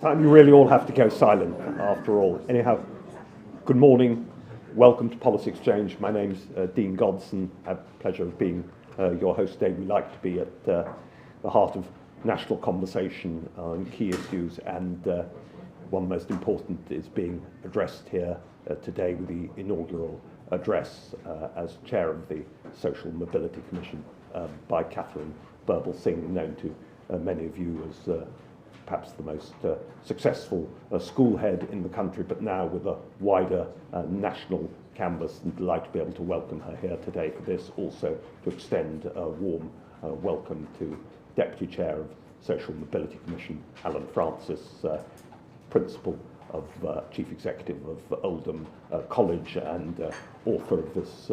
Time you really all have to go silent after all. Anyhow, good morning. Welcome to Policy Exchange. My name's Dean Godson. I have the pleasure of being your host today. We like to be at the heart of national conversation on key issues, and one most important is being addressed here today with the inaugural address as chair of the Social Mobility Commission by Catherine Birbalsingh, known to many of you as perhaps the most successful school head in the country, but now with a wider national canvas, and delighted to be able to welcome her here today for this. Also to extend a warm welcome to Deputy Chair of Social Mobility Commission, Alan Francis, Principal of Chief Executive of Oldham College and author of this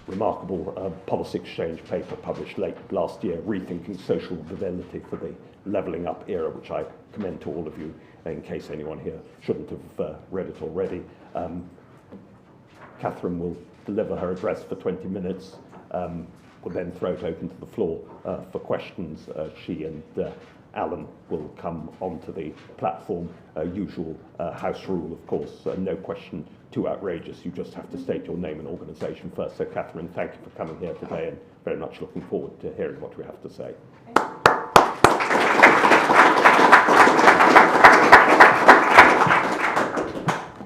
remarkable policy exchange paper published late last year, Rethinking Social Mobility for the Levelling Up Era, which I commend to all of you in case anyone here shouldn't have read it already. Catherine will deliver her address for 20 minutes. We'll then throw it open to the floor for questions. She and Alan will come onto the platform. Usual house rule, of course, no question too outrageous. You just have to state your name and organisation first. So, Catherine, thank you for coming here today, and very much looking forward to hearing what we have to say.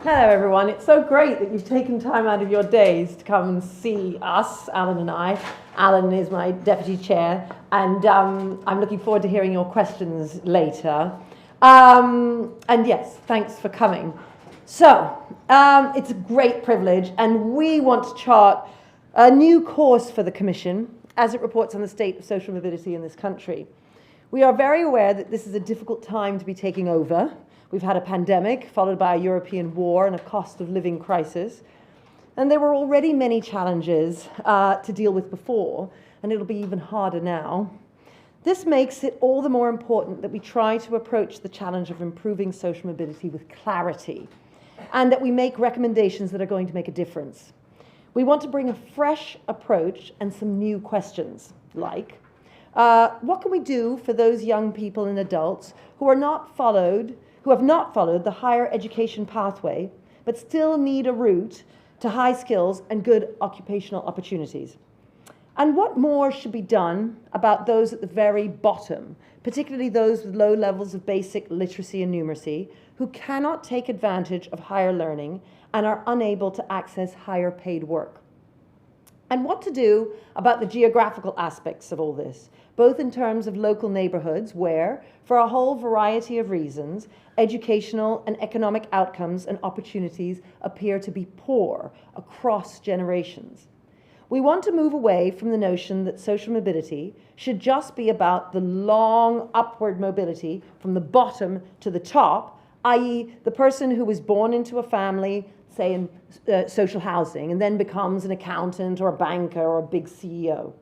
Hello everyone, it's so great that you've taken time out of your days to come and see us, Alan and I. Alan is my deputy chair, and I'm looking forward to hearing your questions later. And yes, thanks for coming. So, it's a great privilege, and we want to chart a new course for the Commission as it reports on the state of social mobility in this country. We are very aware that this is a difficult time to be taking over. We've had a pandemic, followed by a European war and a cost of living crisis. And there were already many challenges to deal with before, and it'll be even harder now. This makes it all the more important that we try to approach the challenge of improving social mobility with clarity, and that we make recommendations that are going to make a difference. We want to bring a fresh approach and some new questions, like, what can we do for those young people and adults who have not followed the higher education pathway, but still need a route to high skills and good occupational opportunities? And what more should be done about those at the very bottom, particularly those with low levels of basic literacy and numeracy, who cannot take advantage of higher learning and are unable to access higher paid work? And what to do about the geographical aspects of all this, both in terms of local neighbourhoods where, for a whole variety of reasons, educational and economic outcomes and opportunities appear to be poor across generations. We want to move away from the notion that social mobility should just be about the long upward mobility from the bottom to the top, i.e. the person who was born into a family, say in social housing, and then becomes an accountant or a banker or a big CEO.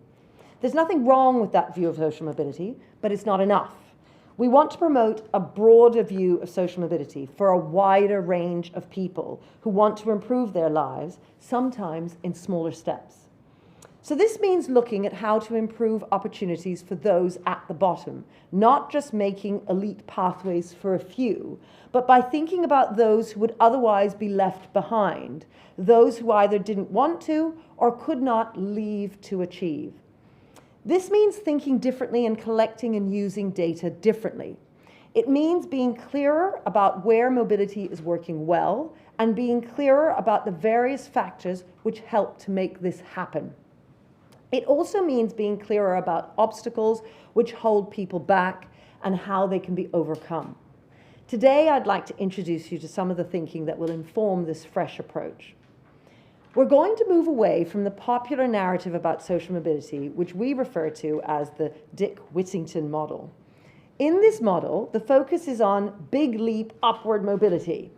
There's nothing wrong with that view of social mobility, but it's not enough. We want to promote a broader view of social mobility for a wider range of people who want to improve their lives, sometimes in smaller steps. So this means looking at how to improve opportunities for those at the bottom, not just making elite pathways for a few, but by thinking about those who would otherwise be left behind, those who either didn't want to or could not leave to achieve. This means thinking differently and collecting and using data differently. It means being clearer about where mobility is working well and being clearer about the various factors which help to make this happen. It also means being clearer about obstacles which hold people back and how they can be overcome. Today, I'd like to introduce you to some of the thinking that will inform this fresh approach. We're going to move away from the popular narrative about social mobility, which we refer to as the Dick Whittington model. In this model, the focus is on big leap upward mobility,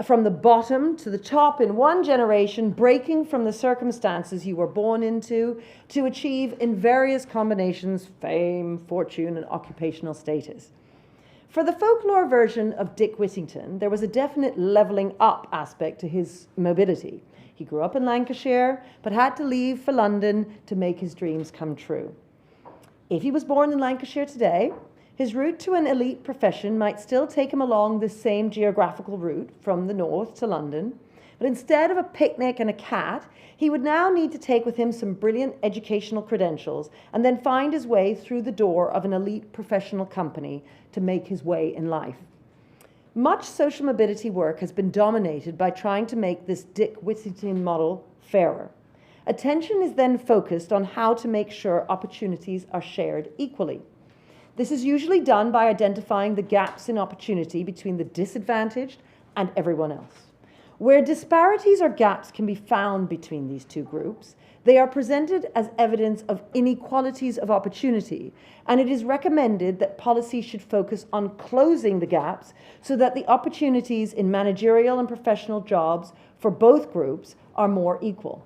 from the bottom to the top in one generation, breaking from the circumstances you were born into to achieve in various combinations fame, fortune, and occupational status. For the folklore version of Dick Whittington, there was a definite levelling up aspect to his mobility. He grew up in Lancashire, but had to leave for London to make his dreams come true. If he was born in Lancashire today, His route to an elite profession might still take him along the same geographical route from the north to London, but instead of a picnic and a cat, he would now need to take with him some brilliant educational credentials and then find his way through the door of an elite professional company to make his way in life. Much social mobility work has been dominated by trying to make this Dick Whittington model fairer. Attention is then focused on how to make sure opportunities are shared equally. This is usually done by identifying the gaps in opportunity between the disadvantaged and everyone else. Where disparities or gaps can be found between these two groups, they are presented as evidence of inequalities of opportunity, and it is recommended that policy should focus on closing the gaps so that the opportunities in managerial and professional jobs for both groups are more equal.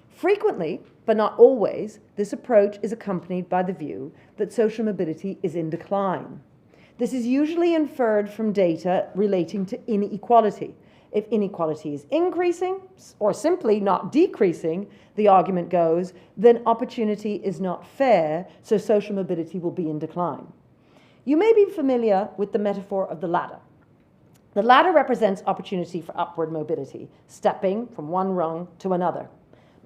Frequently, but not always, this approach is accompanied by the view that social mobility is in decline. This is usually inferred from data relating to inequality. If inequality is increasing or simply not decreasing, the argument goes, then opportunity is not fair, so social mobility will be in decline. You may be familiar with the metaphor of the ladder. The ladder represents opportunity for upward mobility, stepping from one rung to another.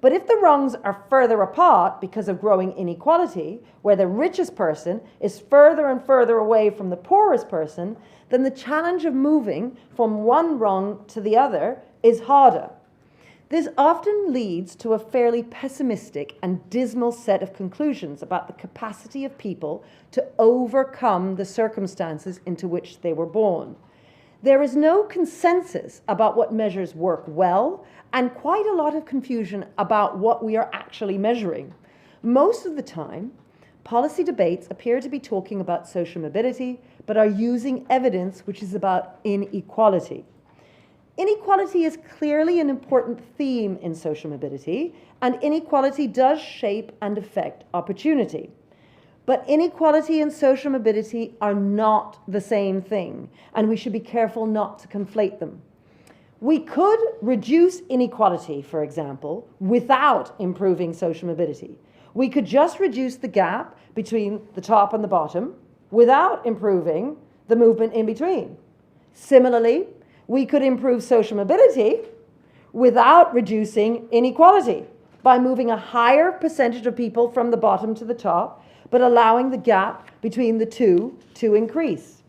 But if the rungs are further apart because of growing inequality, where the richest person is further and further away from the poorest person, then the challenge of moving from one rung to the other is harder. This often leads to a fairly pessimistic and dismal set of conclusions about the capacity of people to overcome the circumstances into which they were born. There is no consensus about what measures work well, and quite a lot of confusion about what we are actually measuring. Most of the time, policy debates appear to be talking about social mobility, but are using evidence which is about inequality. Inequality is clearly an important theme in social mobility, and inequality does shape and affect opportunity. But inequality and social mobility are not the same thing, and we should be careful not to conflate them. We could reduce inequality, for example, without improving social mobility. We could just reduce the gap between the top and the bottom without improving the movement in between. Similarly, we could improve social mobility without reducing inequality by moving a higher percentage of people from the bottom to the top, but allowing the gap between the two to increase.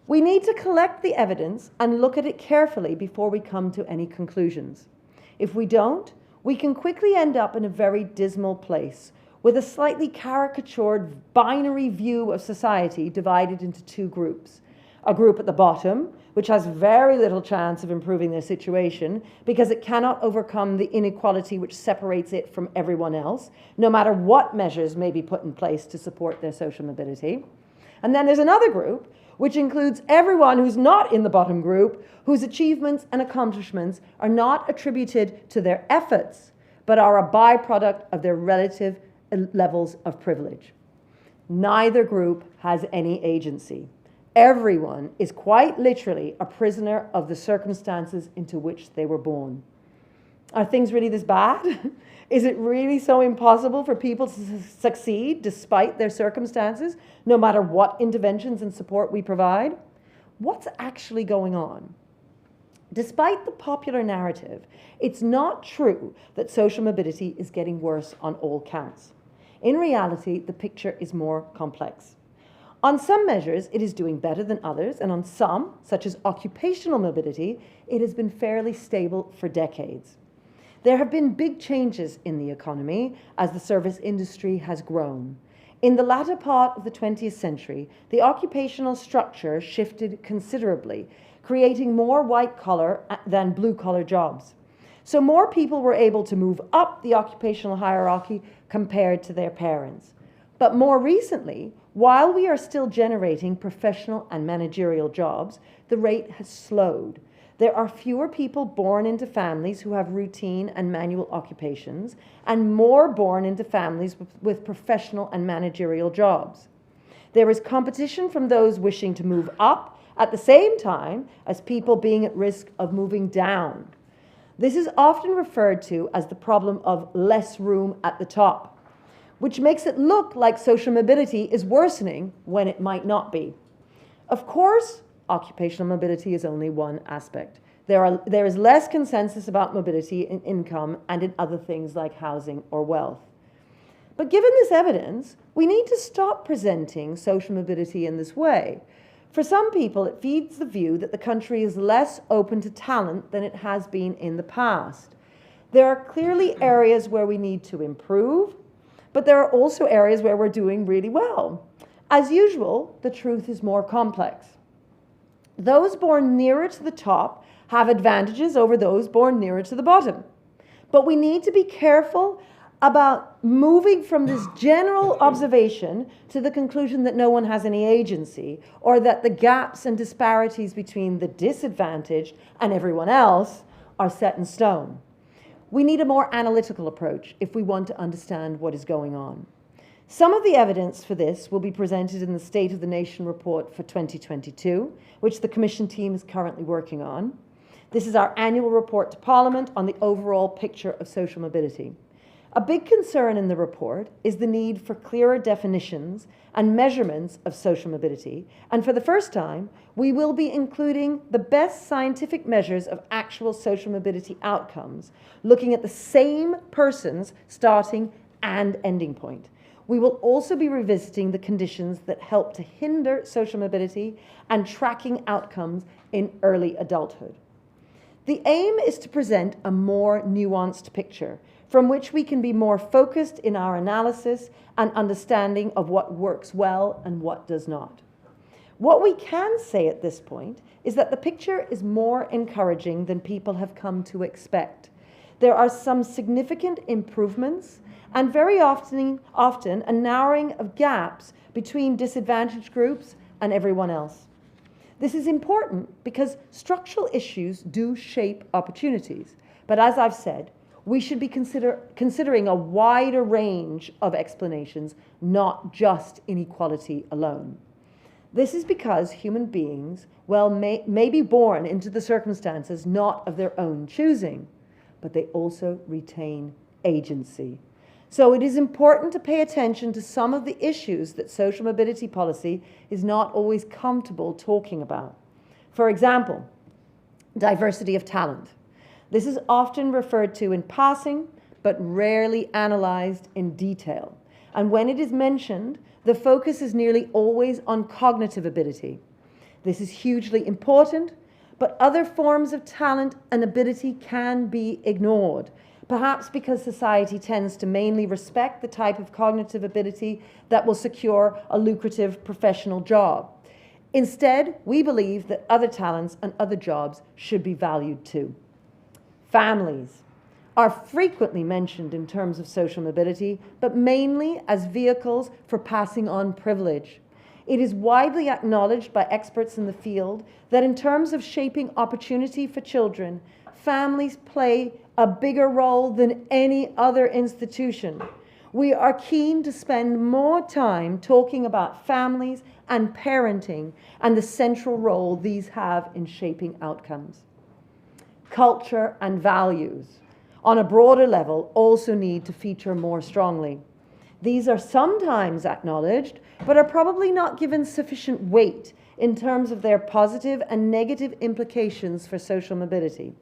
We need to collect the evidence and look at it carefully before we come to any conclusions. If we don't, we can quickly end up in a very dismal place with a slightly caricatured binary view of society divided into two groups. A group at the bottom, which has very little chance of improving their situation because it cannot overcome the inequality which separates it from everyone else, no matter what measures may be put in place to support their social mobility. And then there's another group, which includes everyone who's not in the bottom group, whose achievements and accomplishments are not attributed to their efforts, but are a byproduct of their relative levels of privilege. Neither group has any agency. Everyone is quite literally a prisoner of the circumstances into which they were born. Are things really this bad? Is it really so impossible for people to succeed despite their circumstances, no matter what interventions and support we provide? What's actually going on? Despite the popular narrative, it's not true that social mobility is getting worse on all counts. In reality, the picture is more complex. On some measures, it is doing better than others, and on some, such as occupational mobility, it has been fairly stable for decades. There have been big changes in the economy as the service industry has grown. In the latter part of the 20th century, the occupational structure shifted considerably, creating more white-collar than blue-collar jobs. So more people were able to move up the occupational hierarchy compared to their parents. But more recently, while we are still generating professional and managerial jobs, the rate has slowed. There are fewer people born into families who have routine and manual occupations, and more born into families with professional and managerial jobs. There is competition from those wishing to move up at the same time as people being at risk of moving down. This is often referred to as the problem of less room at the top. which makes it look like social mobility is worsening when it might not be. Of course, occupational mobility is only one aspect. There is less consensus about mobility in income and in other things like housing or wealth. But given this evidence, we need to stop presenting social mobility in this way. For some people, it feeds the view that the country is less open to talent than it has been in the past. There are clearly areas where we need to improve, but there are also areas where we're doing really well. As usual, the truth is more complex. Those born nearer to the top have advantages over those born nearer to the bottom. But we need to be careful about moving from this general observation to the conclusion that no one has any agency, or that the gaps and disparities between the disadvantaged and everyone else are set in stone. We need a more analytical approach if we want to understand what is going on. Some of the evidence for this will be presented in the State of the Nation report for 2022, which the Commission team is currently working on. This is our annual report to Parliament on the overall picture of social mobility. A big concern in the report is the need for clearer definitions and measurements of social mobility, and for the first time, we will be including the best scientific measures of actual social mobility outcomes, looking at the same person's starting and ending point. We will also be revisiting the conditions that help to hinder social mobility and tracking outcomes in early adulthood. The aim is to present a more nuanced picture from which we can be more focused in our analysis and understanding of what works well and what does not. What we can say at this point is that the picture is more encouraging than people have come to expect. There are some significant improvements and very often a narrowing of gaps between disadvantaged groups and everyone else. This is important because structural issues do shape opportunities. But as I've said, we should be considering a wider range of explanations, not just inequality alone. This is because human beings, may be born into the circumstances not of their own choosing, but they also retain agency. So it is important to pay attention to some of the issues that social mobility policy is not always comfortable talking about. For example, diversity of talent. This is often referred to in passing, but rarely analyzed in detail. And when it is mentioned, the focus is nearly always on cognitive ability. This is hugely important, but other forms of talent and ability can be ignored, perhaps because society tends to mainly respect the type of cognitive ability that will secure a lucrative professional job. Instead, we believe that other talents and other jobs should be valued too. Families are frequently mentioned in terms of social mobility, but mainly as vehicles for passing on privilege. It is widely acknowledged by experts in the field that in terms of shaping opportunity for children, families play a bigger role than any other institution. We are keen to spend more time talking about families and parenting and the central role these have in shaping outcomes. Culture and values, on a broader level, also need to feature more strongly. These are sometimes acknowledged, but are probably not given sufficient weight in terms of their positive and negative implications for social mobility.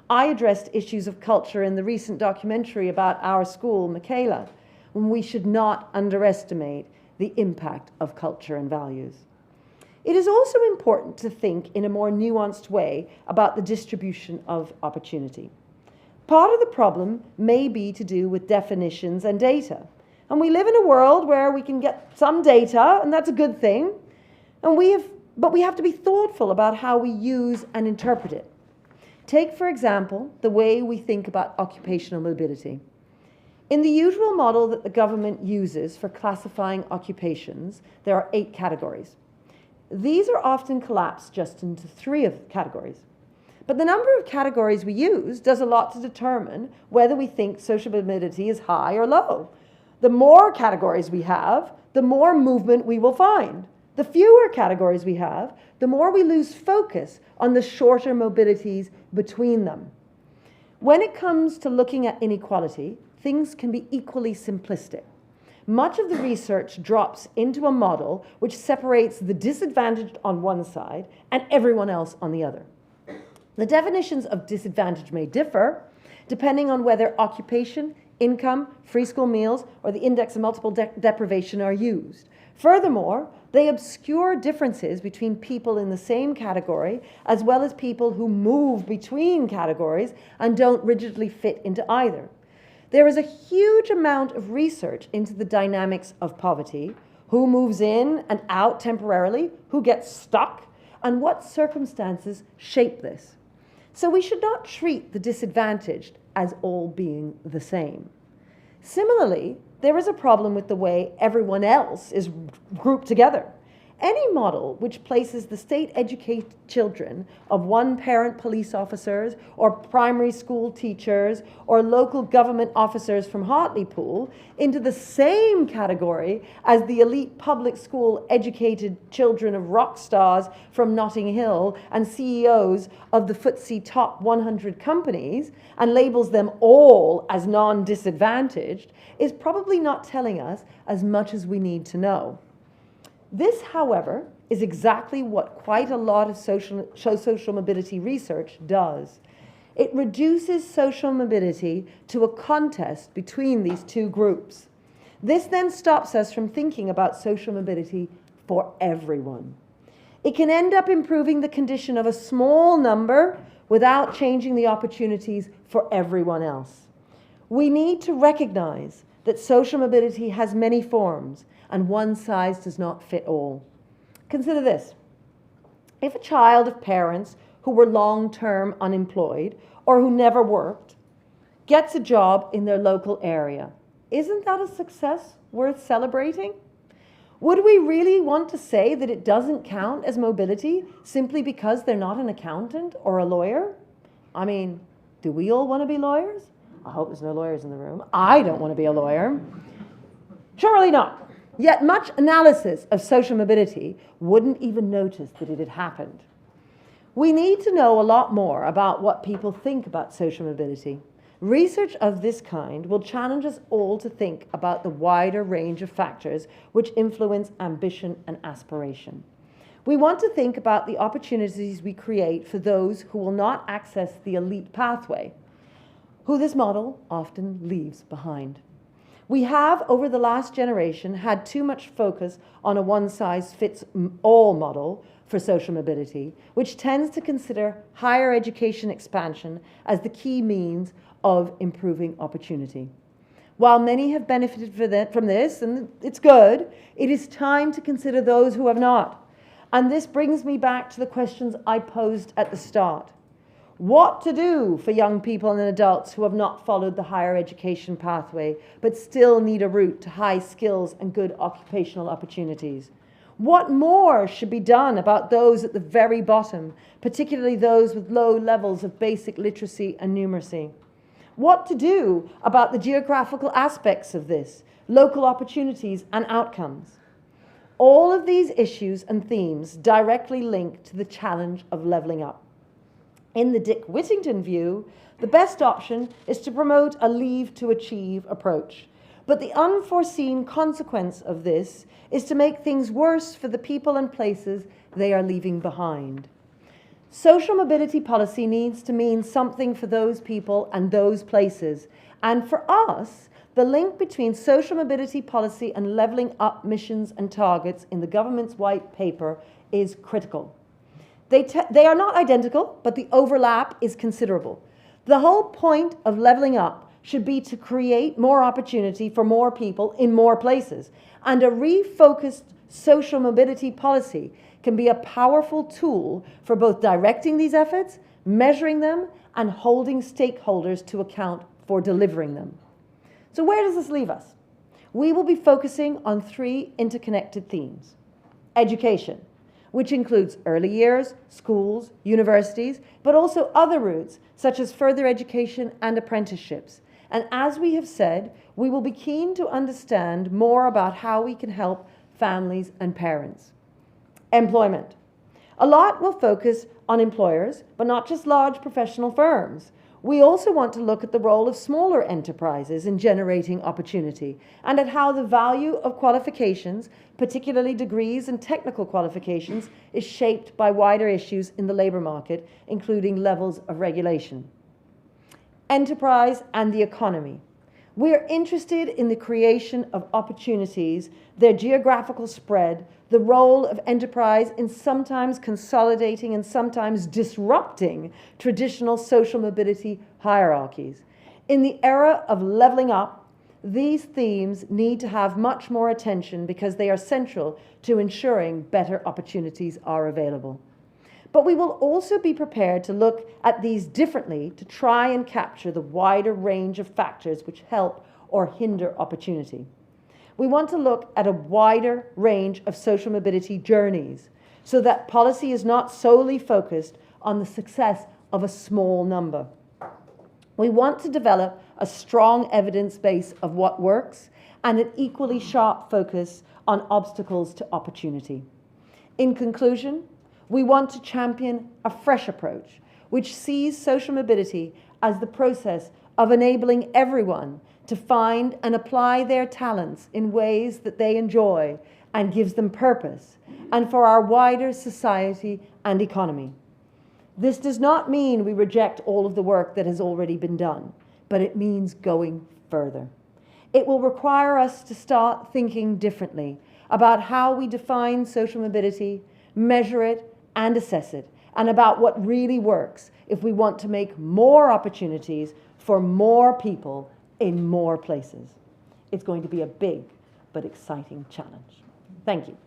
I addressed issues of culture in the recent documentary about our school, Michaela, when we should not underestimate the impact of culture and values. It is also important to think in a more nuanced way about the distribution of opportunity. Part of the problem may be to do with definitions and data. And we live in a world where we can get some data, and that's a good thing. But we have to be thoughtful about how we use and interpret it. Take, for example, the way we think about occupational mobility. In the usual model that the government uses for classifying occupations, there are 8 categories. These are often collapsed just into 3 of categories. But the number of categories we use does a lot to determine whether we think social mobility is high or low. The more categories we have, the more movement we will find. The fewer categories we have, the more we lose focus on the shorter mobilities between them. When it comes to looking at inequality, things can be equally simplistic. much of the research drops into a model which separates the disadvantaged on one side and everyone else on the other. The definitions of disadvantage may differ, depending on whether occupation, income, free school meals, or the index of multiple deprivation are used. Furthermore, they obscure differences between people in the same category, as well as people who move between categories and don't rigidly fit into either. There is a huge amount of research into the dynamics of poverty, who moves in and out temporarily, who gets stuck, and what circumstances shape this. So we should not treat the disadvantaged as all being the same. Similarly, there is a problem with the way everyone else is grouped together. Any model which places the state-educated children of one-parent police officers or primary school teachers or local government officers from Hartlepool into the same category as the elite public school-educated children of rock stars from Notting Hill and CEOs of the FTSE top 100 companies and labels them all as non-disadvantaged is probably not telling us as much as we need to know. This, however, is exactly what quite a lot of social mobility research does. It reduces social mobility to a contest between these two groups. This then stops us from thinking about social mobility for everyone. It can end up improving the condition of a small number without changing the opportunities for everyone else. We need to recognize that social mobility has many forms, and one size does not fit all. Consider this. If a child of parents who were long-term unemployed or who never worked gets a job in their local area, isn't that a success worth celebrating? Would we really want to say that it doesn't count as mobility simply because they're not an accountant or a lawyer? I mean, do we all want to be lawyers? I hope there's no lawyers in the room. I don't want to be a lawyer. Surely not. Yet much analysis of social mobility wouldn't even notice that it had happened. We need to know a lot more about what people think about social mobility. Research of this kind will challenge us all to think about the wider range of factors which influence ambition and aspiration. We want to think about the opportunities we create for those who will not access the elite pathway, who this model often leaves behind. We have, over the last generation, had too much focus on a one-size-fits-all model for social mobility, which tends to consider higher education expansion as the key means of improving opportunity. While many have benefited from this, and it's good, it is time to consider those who have not. And this brings me back to the questions I posed at the start. What to do for young people and adults who have not followed the higher education pathway, but still need a route to high skills and good occupational opportunities? What more should be done about those at the very bottom, particularly those with low levels of basic literacy and numeracy? What to do about the geographical aspects of this, local opportunities and outcomes? All of these issues and themes directly link to the challenge of levelling up. In the Dick Whittington view, the best option is to promote a leave to achieve approach. But the unforeseen consequence of this is to make things worse for the people and places they are leaving behind. Social mobility policy needs to mean something for those people and those places. And for us, the link between social mobility policy and levelling up missions and targets in the government's white paper is critical. They are not identical, but the overlap is considerable. The whole point of levelling up should be to create more opportunity for more people in more places. And a refocused social mobility policy can be a powerful tool for both directing these efforts, measuring them, and holding stakeholders to account for delivering them. So where does this leave us? We will be focusing on three interconnected themes. Education, which includes early years, schools, universities, but also other routes, such as further education and apprenticeships. And as we have said, we will be keen to understand more about how we can help families and parents. Employment. A lot will focus on employers, but not just large professional firms. We also want to look at the role of smaller enterprises in generating opportunity and at how the value of qualifications, particularly degrees and technical qualifications, is shaped by wider issues in the labour market, including levels of regulation. Enterprise and the economy. We are interested in the creation of opportunities, their geographical spread, the role of enterprise in sometimes consolidating and sometimes disrupting traditional social mobility hierarchies. In the era of levelling up, these themes need to have much more attention because they are central to ensuring better opportunities are available. But we will also be prepared to look at these differently to try and capture the wider range of factors which help or hinder opportunity. We want to look at a wider range of social mobility journeys so that policy is not solely focused on the success of a small number. We want to develop a strong evidence base of what works and an equally sharp focus on obstacles to opportunity. In conclusion, we want to champion a fresh approach which sees social mobility as the process of enabling everyone to find and apply their talents in ways that they enjoy and gives them purpose, and for our wider society and economy. This does not mean we reject all of the work that has already been done, but it means going further. It will require us to start thinking differently about how we define social mobility, measure it, and assess it, and about what really works if we want to make more opportunities for more people in more places. It's going to be a big but exciting challenge. Thank you.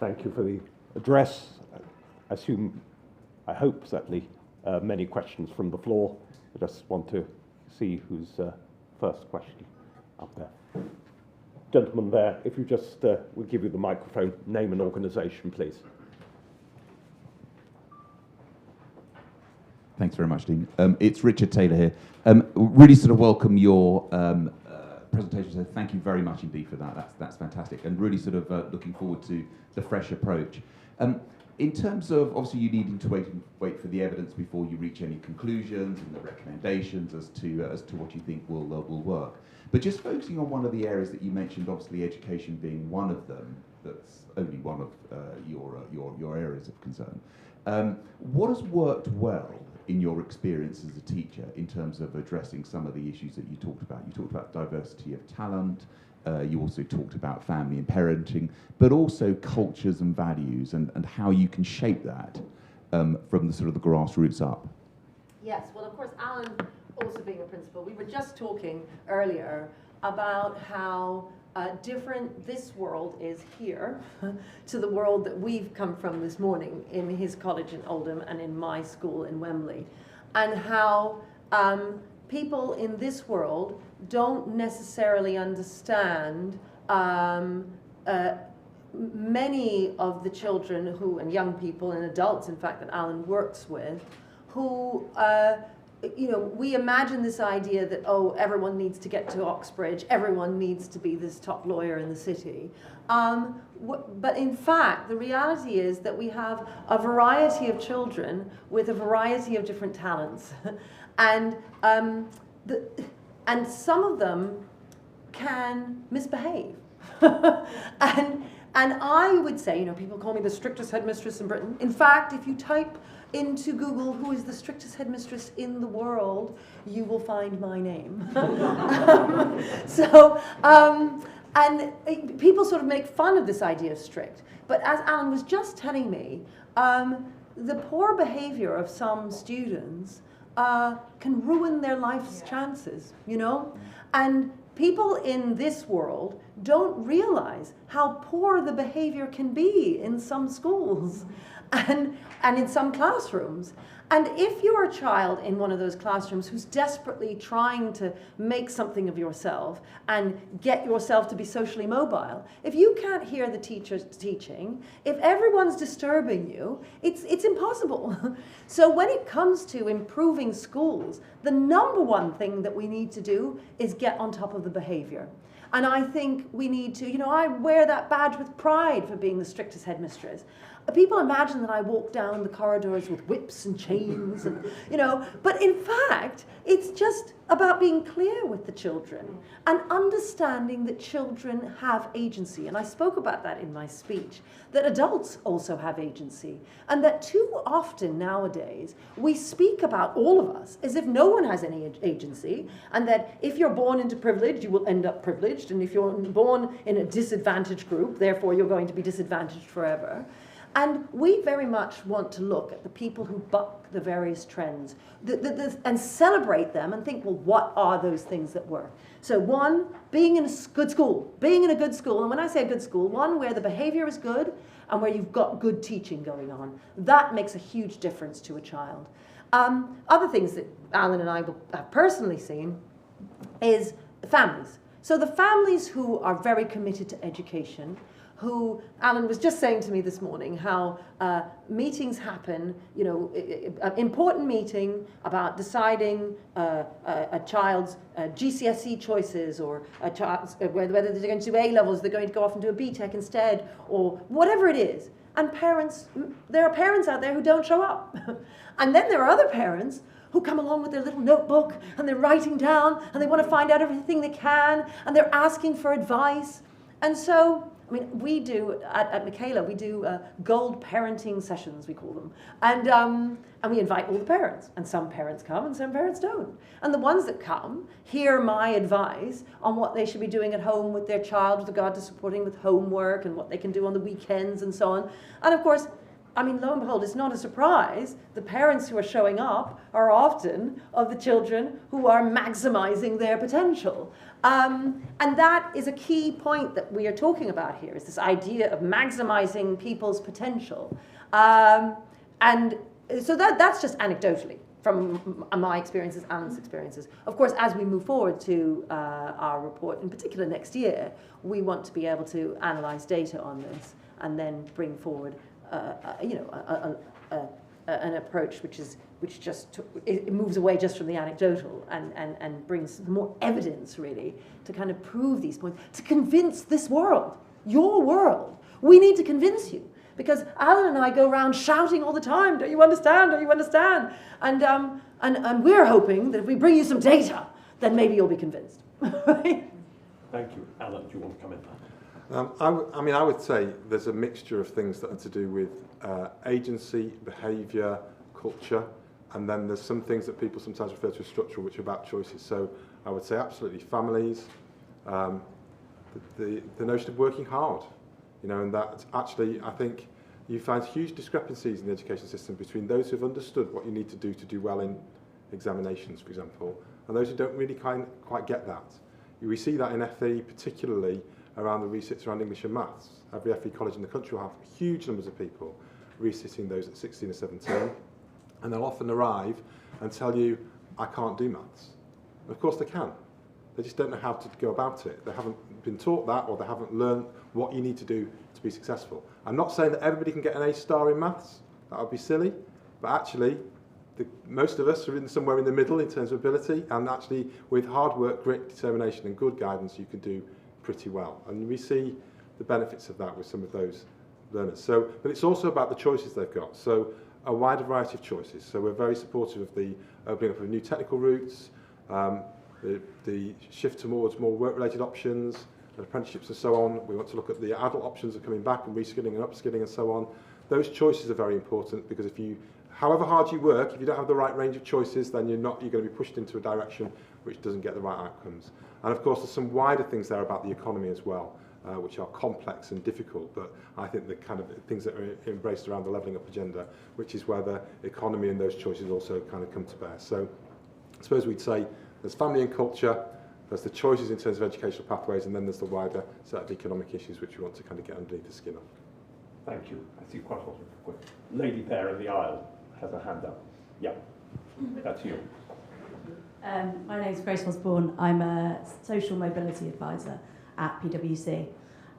Thank you for the address. I hope certainly, many questions from the floor. I just want to see who's first question up there. Gentleman there, if you just, we'll give you the microphone, name and organisation, please. Thanks very much, Dean. It's Richard Taylor here. Really sort of welcome your presentation, so thank you very much indeed for that. That's fantastic, and really sort of looking forward to the fresh approach. In terms of, obviously, you needing to wait for the evidence before you reach any conclusions and the recommendations as to what you think will work. But just focusing on one of the areas that you mentioned, obviously education being one of them, that's only one of your areas of concern. What has worked well in your experience as a teacher in terms of addressing some of the issues that you talked about? You talked about diversity of talent, you also talked about family and parenting, but also cultures and values and how you can shape that from the sort of the grassroots up. Yes, well, of course, Alan, also being a principal, we were just talking earlier about how different this world is here to the world that we've come from this morning in his college in Oldham and in my school in Wembley, and how people in this world don't necessarily understand many of the children who, and young people and adults, in fact, that Alan works with, who we imagine this idea that, oh, everyone needs to get to Oxbridge, everyone needs to be this top lawyer in the city. But in fact, the reality is that we have a variety of children with a variety of different talents. And some of them can misbehave. And I would say, people call me the strictest headmistress in Britain. In fact, if you type into Google who is the strictest headmistress in the world, you will find my name. And people sort of make fun of this idea of strict. But as Alan was just telling me, the poor behavior of some students can ruin their life's chances, And people in this world don't realize how poor the behavior can be in some schools and in some classrooms. And if you're a child in one of those classrooms who's desperately trying to make something of yourself and get yourself to be socially mobile, if you can't hear the teacher's teaching, if everyone's disturbing you, it's impossible. So when it comes to improving schools, the number one thing that we need to do is get on top of the behavior. And I think we need to, I wear that badge with pride for being the strictest headmistress. People imagine that I walk down the corridors with whips and chains, and, but in fact, it's just about being clear with the children and understanding that children have agency. And I spoke about that in my speech, that adults also have agency. And that too often nowadays, we speak about all of us as if no one has any agency, and that if you're born into privilege, you will end up privileged, and if you're born in a disadvantaged group, therefore you're going to be disadvantaged forever. And we very much want to look at the people who buck the various trends and celebrate them and think, well, what are those things that work? So one, being in a good school, and when I say a good school, one where the behavior is good and where you've got good teaching going on. That makes a huge difference to a child. Other things that Alan and I have personally seen is families. So the families who are very committed to education, who Alan was just saying to me this morning, how meetings happen, an important meeting about deciding a child's GCSE choices, or a child's, whether they're going to do A-levels, they're going to go off and do a BTEC instead, or whatever it is. And there are parents out there who don't show up. And then there are other parents who come along with their little notebook, and they're writing down, and they want to find out everything they can, and they're asking for advice. And so, we do, at Michaela, we do gold parenting sessions, we call them. And we invite all the parents. And some parents come and some parents don't. And the ones that come hear my advice on what they should be doing at home with their child with regard to supporting with homework and what they can do on the weekends and so on. And of course, lo and behold, it's not a surprise. The parents who are showing up are often of the children who are maximizing their potential. And that is a key point that we are talking about here, is this idea of maximizing people's potential. And so that's just anecdotally from my experiences, Alan's experiences. Of course, as we move forward to our report, in particular next year, we want to be able to analyze data on this and then bring forward an approach which just it moves away just from the anecdotal and brings more evidence, really, to kind of prove these points, to convince this world, your world. We need to convince you, because Alan and I go around shouting all the time, don't you understand, don't you understand? And we're hoping that if we bring you some data, then maybe you'll be convinced. Right? Thank you. Alan, do you want to come in? I would say there's a mixture of things that are to do with agency, behaviour, culture, and then there's some things that people sometimes refer to as structural, which are about choices. So I would say absolutely families, the notion of working hard, and that actually I think you find huge discrepancies in the education system between those who've understood what you need to do well in examinations, for example, and those who don't really quite get that. We see that in FE, particularly around the resits around English and maths. Every FE college in the country will have huge numbers of people resitting those at 16 or 17, and they'll often arrive and tell you, I can't do maths. Of course they can. They just don't know how to go about it. They haven't been taught that, or they haven't learned what you need to do to be successful. I'm not saying that everybody can get an A star in maths. That would be silly. But actually, most of us are somewhere in the middle in terms of ability, and actually with hard work, grit, determination and good guidance, you can do pretty well. And we see the benefits of that with some of those learners. But it's also about the choices they've got. So a wider variety of choices. So we're very supportive of the opening up of new technical routes, the shift towards more work-related options, and apprenticeships and so on. We want to look at the adult options of coming back and reskilling and upskilling and so on. Those choices are very important, because however hard you work, if you don't have the right range of choices, then you're going to be pushed into a direction which doesn't get the right outcomes. And of course, there's some wider things there about the economy as well, which are complex and difficult, but I think the kind of things that are embraced around the levelling up agenda, which is where the economy and those choices also kind of come to bear. So I suppose we'd say there's family and culture, there's the choices in terms of educational pathways, and then there's the wider set of economic issues which we want to kind of get underneath the skin of. Thank you. I see quite a lot of lady there in the aisle has her hand up. Yeah, that's you. My name is Grace Osborne. I'm a social mobility advisor at PwC.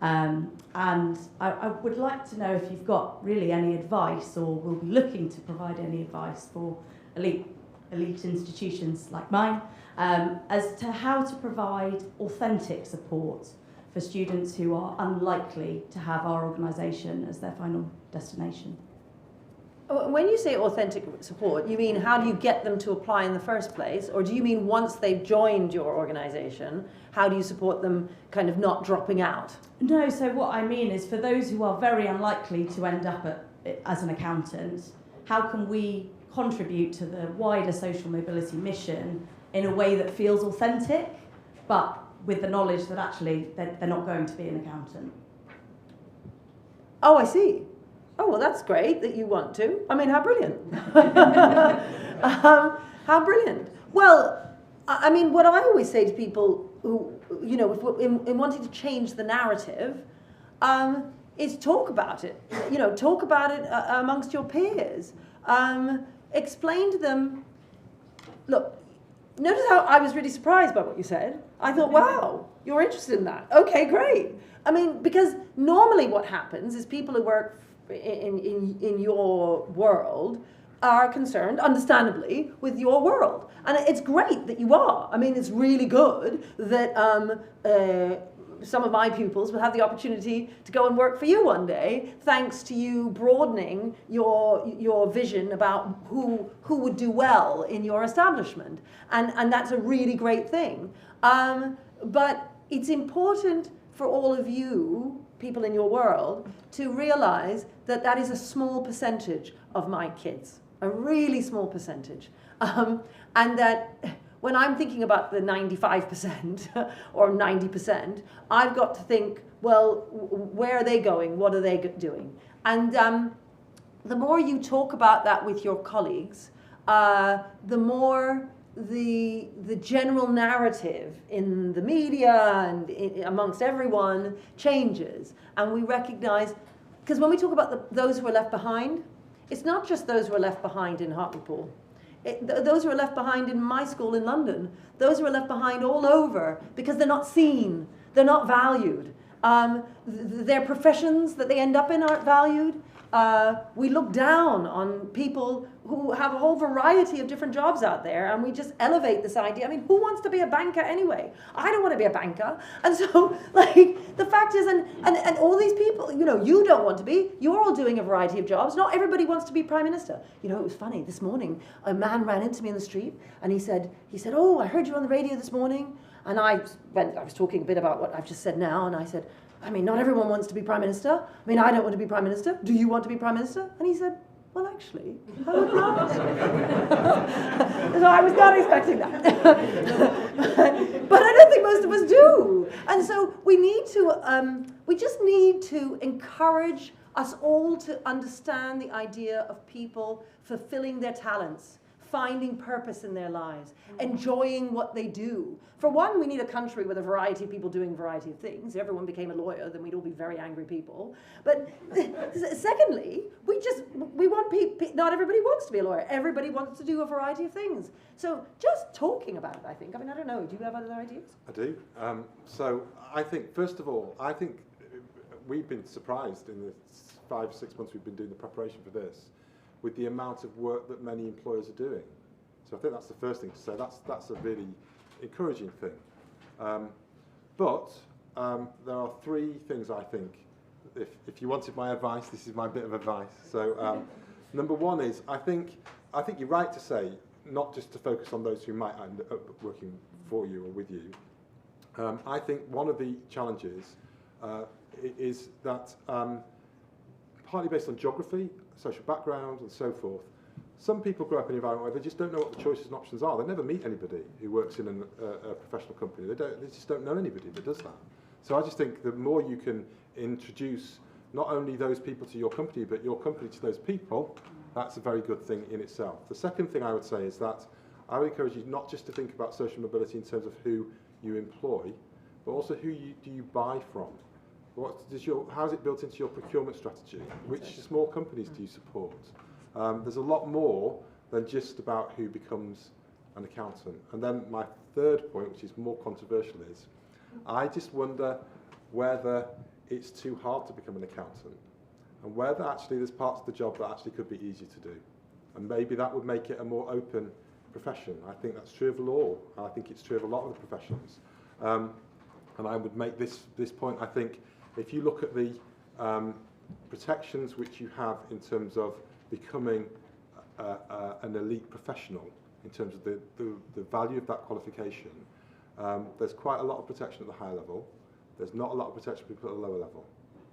And I would like to know if you've got really any advice, or will be looking to provide any advice for elite elite institutions like mine, as to how to provide authentic support for students who are unlikely to have our organisation as their final destination. When you say authentic support, you mean how do you get them to apply in the first place? Or do you mean once they've joined your organisation, how do you support them kind of not dropping out? No, so what I mean is for those who are very unlikely to end up as an accountant, how can we contribute to the wider social mobility mission in a way that feels authentic, but with the knowledge that actually they're not going to be an accountant? Oh, I see. Oh, well, that's great that you want to. I mean, how brilliant. How brilliant. Well, I mean, what I always say to people who, you know, in wanting to change the narrative, is talk about it. You know, talk about it amongst your peers. Explain to them, look, notice how I was really surprised by what you said. I thought, wow, you're interested in that. Okay, great. I mean, because normally what happens is people who work in your world are concerned, understandably, with your world. And it's great that you are. I mean, it's really good that some of my pupils will have the opportunity to go and work for you one day, thanks to you broadening your vision about who would do well in your establishment. And that's a really great thing. But it's important for all of you, people in your world, to realize that that is a small percentage of my kids, a really small percentage. And that when I'm thinking about the 95% or 90%, I've got to think, well, where are they going? What are they doing? And the more you talk about that with your colleagues, the more the general narrative in the media and amongst everyone changes. And we recognize, because when we talk about those who are left behind, it's not just those who are left behind in Hartlepool. Those who are left behind in my school in London, those who are left behind all over because they're not seen, they're not valued. Their professions that they end up in aren't valued. We look down on people who have a whole variety of different jobs out there, and we just elevate this idea. I mean, who wants to be a banker anyway? I don't want to be a banker. And so, like, the fact is, and all these people, you know, you don't want to be. You're all doing a variety of jobs. Not everybody wants to be Prime Minister. You know, it was funny. This morning, a man ran into me in the street, and he said, oh, I heard you on the radio this morning. And I was talking a bit about what I've just said now, and I said, I mean, not everyone wants to be Prime Minister. I mean, I don't want to be Prime Minister. Do you want to be Prime Minister? And he said, well, actually, I would not. So I was not expecting that. But I don't think most of us do. And so we need to, we just need to encourage us all to understand the idea of people fulfilling their talents, finding purpose in their lives, enjoying what they do. For one, we need a country with a variety of people doing a variety of things. If everyone became a lawyer, then we'd all be very angry people. But secondly, we want people, not everybody wants to be a lawyer. Everybody wants to do a variety of things. So just talking about it, I think. I mean, I don't know, do you have other ideas? I do. So I think, first of all, I think we've been surprised in the 5 or 6 months we've been doing the preparation for this, with the amount of work that many employers are doing. So I think that's the first thing to say. That's a really encouraging thing. But there are 3 things I think, if you wanted my advice, this is my bit of advice. So number 1 is, I think you're right to say, not just to focus on those who might end up working for you or with you. I think one of the challenges is that partly based on geography, social background and so forth, some people grow up in an environment where they just don't know what the choices and options are. They never meet anybody who works in a professional company. They just don't know anybody that does that. So I just think the more you can introduce not only those people to your company, but your company to those people, that's a very good thing in itself. The second thing I would say is that I would encourage you not just to think about social mobility in terms of who you employ, but also who do you buy from. How is it built into your procurement strategy? Which small companies do you support? There's a lot more than just about who becomes an accountant. And then my third point, which is more controversial, is I just wonder whether it's too hard to become an accountant, and whether actually there's parts of the job that actually could be easy to do. And maybe that would make it a more open profession. I think that's true of law, and I think it's true of a lot of the professions. And I would make this point. I think if you look at the protections which you have in terms of becoming an elite professional, in terms of the value of that qualification, there's quite a lot of protection at the high level. There's not a lot of protection for people at the lower level.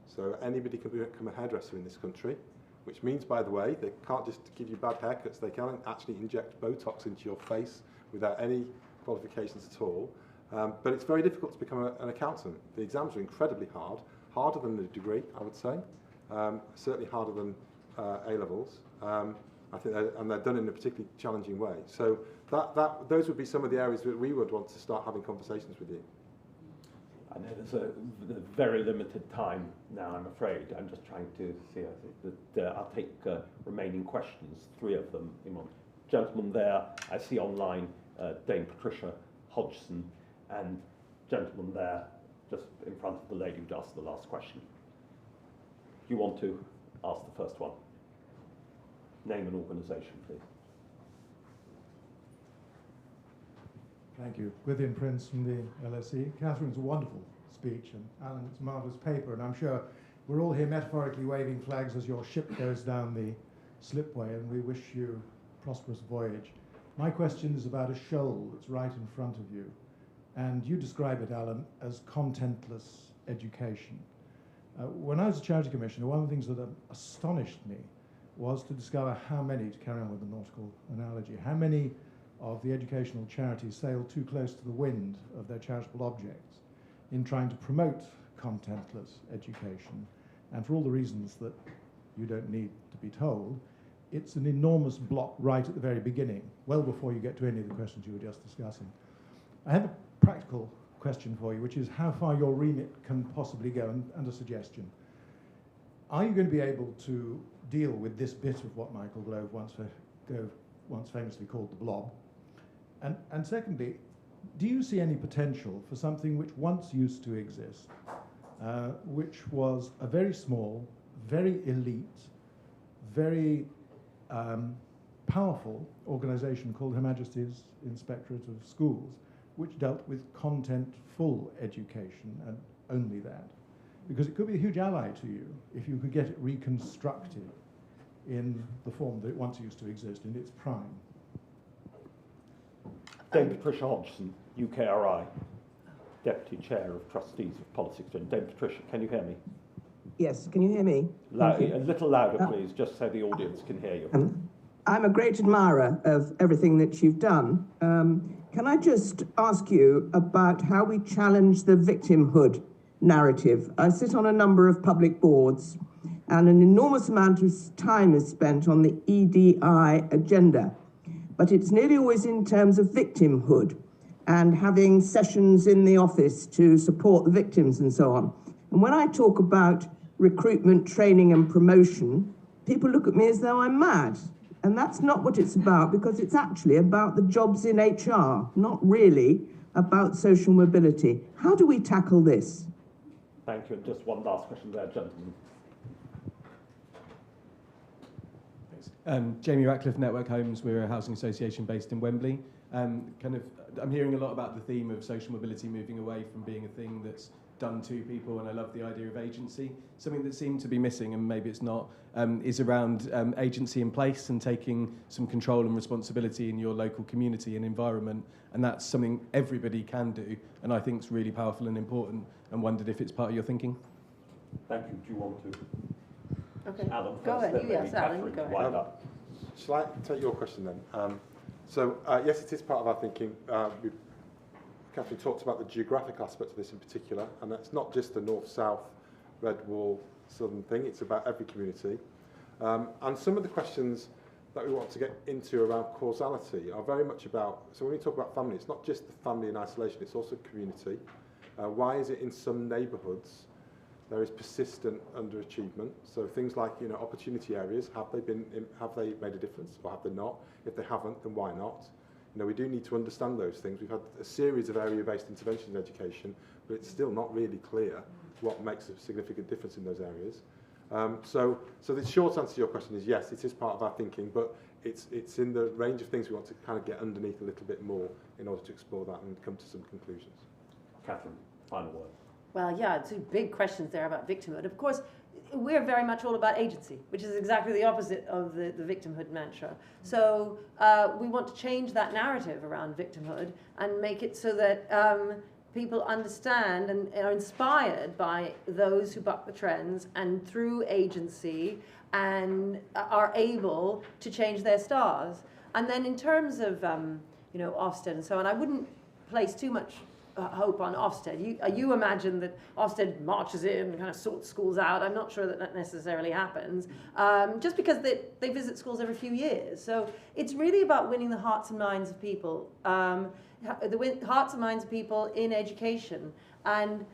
So anybody can become a hairdresser in this country, which means, by the way, they can't just give you bad haircuts. They can actually inject Botox into your face without any qualifications at all. But it's very difficult to become an accountant. The exams are incredibly hard, harder than the degree, I would say, certainly harder than A-levels. I think and they're done in a particularly challenging way. So those would be some of the areas that we would want to start having conversations with you. I know there's a very limited time now, I'm afraid. I'm just trying to see, I think that I'll take remaining questions, 3 of them. Gentleman there, I see online, Dame Patricia Hodgson, and gentleman there, just in front of the lady who asked the last question. Do you want to ask the first one? Name and organisation, please. Thank you. Gwithian Prince from the LSE. Catherine's a wonderful speech, and Alan's a marvellous paper, and I'm sure we're all here metaphorically waving flags as your ship goes down the slipway, and we wish you a prosperous voyage. My question is about a shoal that's right in front of you, and you describe it, Alan, as contentless education. When I was a charity commissioner, one of the things that astonished me was to discover how many, to carry on with the nautical analogy, how many of the educational charities sail too close to the wind of their charitable objects in trying to promote contentless education. And for all the reasons that you don't need to be told, it's an enormous block right at the very beginning, well before you get to any of the questions you were just discussing. I have a practical question for you, which is how far your remit can possibly go, and a suggestion. Are you going to be able to deal with this bit of what Michael Gove once famously called the blob? And secondly, do you see any potential for something which once used to exist, which was a very small, very elite, very powerful organisation called Her Majesty's Inspectorate of Schools, which dealt with content-full education and only that? Because it could be a huge ally to you if you could get it reconstructed in the form that it once used to exist in its prime. Dame Patricia Hodgson, UKRI, Deputy Chair of Trustees of Policy Exchange. Dame Patricia, can you hear me? Yes, can you hear me? A little louder, please, just so the audience can hear you. I'm a great admirer of everything that you've done. Can I just ask you about how we challenge the victimhood narrative? I sit on a number of public boards, and an enormous amount of time is spent on the EDI agenda, but it's nearly always in terms of victimhood and having sessions in the office to support the victims and so on. And when I talk about recruitment, training and promotion, people look at me as though I'm mad. And that's not what it's about, because it's actually about the jobs in HR, not really about social mobility. How do we tackle this? Thank you. And just one last question there, gentlemen. Jamie Ratcliffe, Network Homes. We're a housing association based in Wembley. I'm hearing a lot about the theme of social mobility moving away from being a thing that's done to people, and I love the idea of agency. Something that seemed to be missing, and maybe it's not, is around agency in place and taking some control and responsibility in your local community and environment, and that's something everybody can do, and I think it's really powerful and important, and wondered if it's part of your thinking. Thank you. Do you want to? Okay. Alan Go first, ahead. then Yes, maybe Alan, Catherine go to ahead. wind up. Shall I take your question then? Yes, it is part of our thinking. Catherine talked about the geographic aspect of this in particular, and that's not just the north-south, red wall, southern thing, it's about every community. And some of the questions that we want to get into around causality are very much about, so when we talk about family, it's not just the family in isolation, it's also community. Why is it in some neighbourhoods there is persistent underachievement? So things like, opportunity areas, have they made a difference or have they not? If they haven't, then why not? We do need to understand those things. We've had a series of area-based interventions in education, but it's still not really clear what makes a significant difference in those areas. So the short answer to your question is yes, it is part of our thinking, but it's in the range of things we want to kind of get underneath a little bit more in order to explore that and come to some conclusions. Catherine, final word. Well, yeah, two big questions there about victimhood. Of course, we're very much all about agency, which is exactly the opposite of the victimhood mantra. So we want to change that narrative around victimhood and make it so that people understand and are inspired by those who buck the trends and through agency and are able to change their stars. And then in terms of Ofsted and so on, I wouldn't place too much hope on Ofsted. You imagine that Ofsted marches in and kind of sorts schools out. I'm not sure that necessarily happens, just because they visit schools every few years. So it's really about winning the hearts and minds of people, the hearts and minds of people in education, and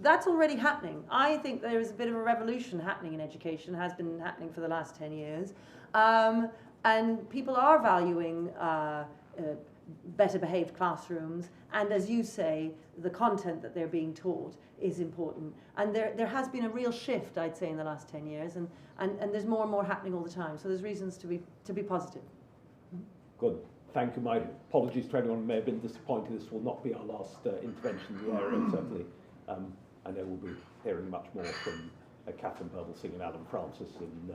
that's already happening. I think there is a bit of a revolution happening in education, has been happening for the last 10 years, and people are valuing better behaved classrooms, and as you say, the content that they're being taught is important. And there has been a real shift, I'd say, in the last 10 years, and there's more and more happening all the time. So there's reasons to be positive. Good. Thank you. My apologies to anyone who may have been disappointed. This will not be our last intervention in the area, certainly. I know we'll be hearing much more from Catherine Birbalsingh and Alan Francis in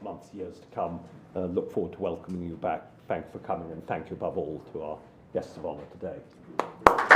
months, years to come. Look forward to welcoming you back. Thanks for coming, and thank you above all to our guests of honour today.